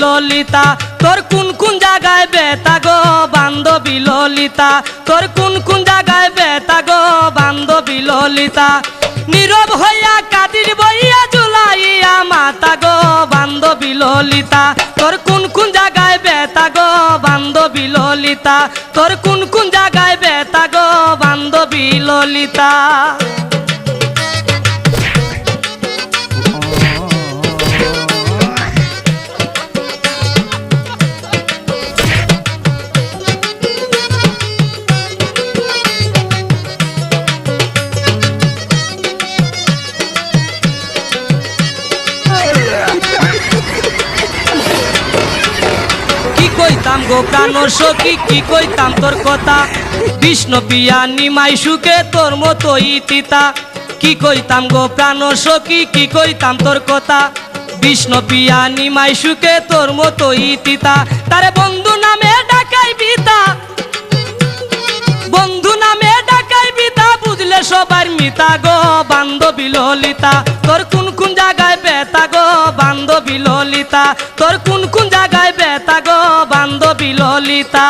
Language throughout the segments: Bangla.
ললিতা তোর কোন কোন জায়গায় ব্যথা গো বান্ধবী ললিতা তোর কোন কোন জায়গায় ব্যথা গো বান্ধবী ললিতা নীরব হইয়া কাদির বইয়া জুলাইয়া মাতা গো বান্ধবী ললিতা তোর কোন কোন জায়গায় ব্যথা গো বান্ধবী ললিতা তোর কোন কোন জায়গায় ব্যথা গো বান্ধবী ললিতা কইতাম গো প্রাণর সখী কি কইতাম তোর কথা বিষ্ণু পিয়া নিমাই সুখে তোর মতোই তিতা কি কইতাম গো প্রাণর সখী কি কইতাম তোর কথা বিষ্ণু পিয়া নিমাই সুখে তোর মতোই তিতা তারে বন্ধু নামে ডাকাই বিতা বন্ধু নামে ডাকাই বিতা বুঝলে সবার মিতা গো বান্ধবী ললিতা তোর কোন কোন জায়গায় ব্যথা গো বান্ধবী ললিতা তোর কোন কোন জায়গায় ব্যথা গো বান্ধবী ললিতা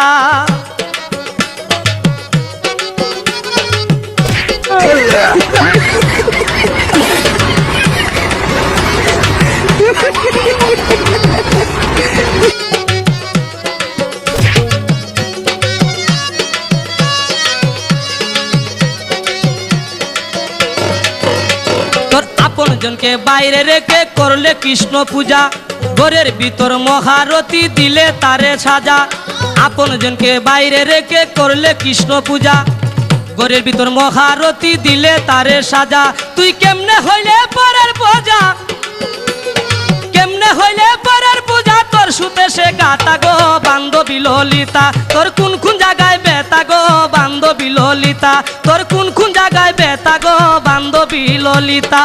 তোর আপন জনকে বাইরে রেখে করলে কৃষ্ণ পূজা ঘরের ভিতর মহারতি দিলে তারে সাজা আপন জনকে বাইরে রেখে করলে কৃষ্ণ পূজা ঘরের ভিতর মহারতি দিলে তারে সাজা তুই কেমনে হইলে পরের পূজা কেমনে হইলে পরের পূজা তোর সুতে সে গাতা গো বান্ধবী ললিতা তোর কোন কোন জায়গায় ব্যথা গো বান্ধবী ললিতা তোর কোন কোন জায়গায় ব্যথা গো বান্ধবী ললিতা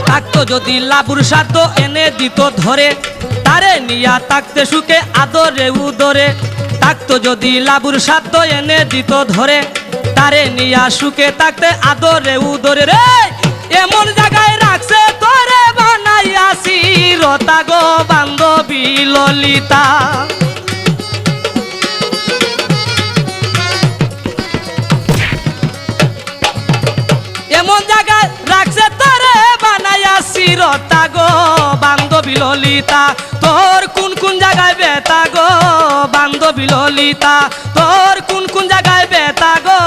থাকতো যদি লাবুর সাধ্য এনে দিত ধরে তারে নিয়া থাকতে সুখে আদরে উদরে থাকতো যদি লাবুর সাধ্য এনে দিত ধরে তারে নিয়া সুখে থাকতে আদরে উদরে রে এমন জায়গায় রাখছে তোরে বানাইয়াছি রতা গো বান্ধবী ললিতা এমন জায়গায় রাখছে তোরে বানাইয়াছি রতা গো বান্ধবী ললিতা তোর কোন কোন জায়গায় ব্যথা গো বান্ধবী ললিতা তোর কোন কোন জায়গায় ব্যথা গো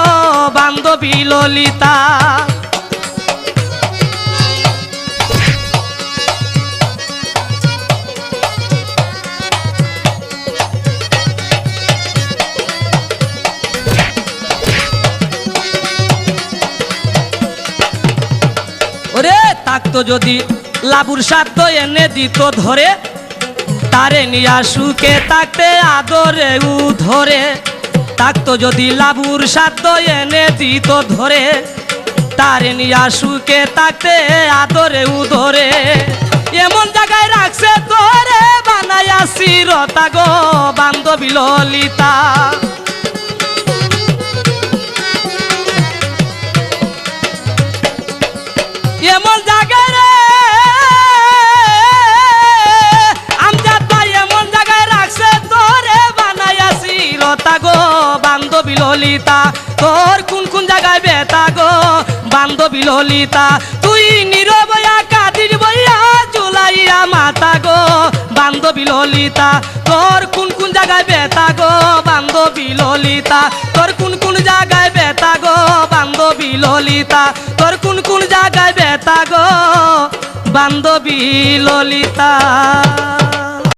বান্ধবী ললিতা ওরে থাকতো যদি লাবুর সাধ্য এনে দিত ধরে তারে নিয়া সুখে থাকতে আদরে উধরে থাকতো যদি লাবুর সাধ্য এনে দিত ধরে তারে নিয়া সুখে থাকতে আদরে উধরে এমন জায়গায় রাখছে তোরে বানাইয়াছি রতা গো বান্ধবী ললিতা এমন জায়গায় রে আমজাদ ভাই এমন জায়গায় রাখছে তোরে বানাইয়াছি রতা গো বান্ধবী ললিতা তোর কোন কোন জায়গায় ব্যথা গো বান্ধবী ললিতা তুই নীরব হইয়া কাদির বইয়া জুলাইয়া মাতা গো বান্ধবী ললিতা তোর কোন কোন জায়গায় ব্যথা গো বান্ধবী ললিতা তোর কোন কোন জায়গায় ব্যথা গো বান্ধবী ললিতা তোর কোন কোন জায়গায় ব্যথা গো বান্ধবী ললিতা।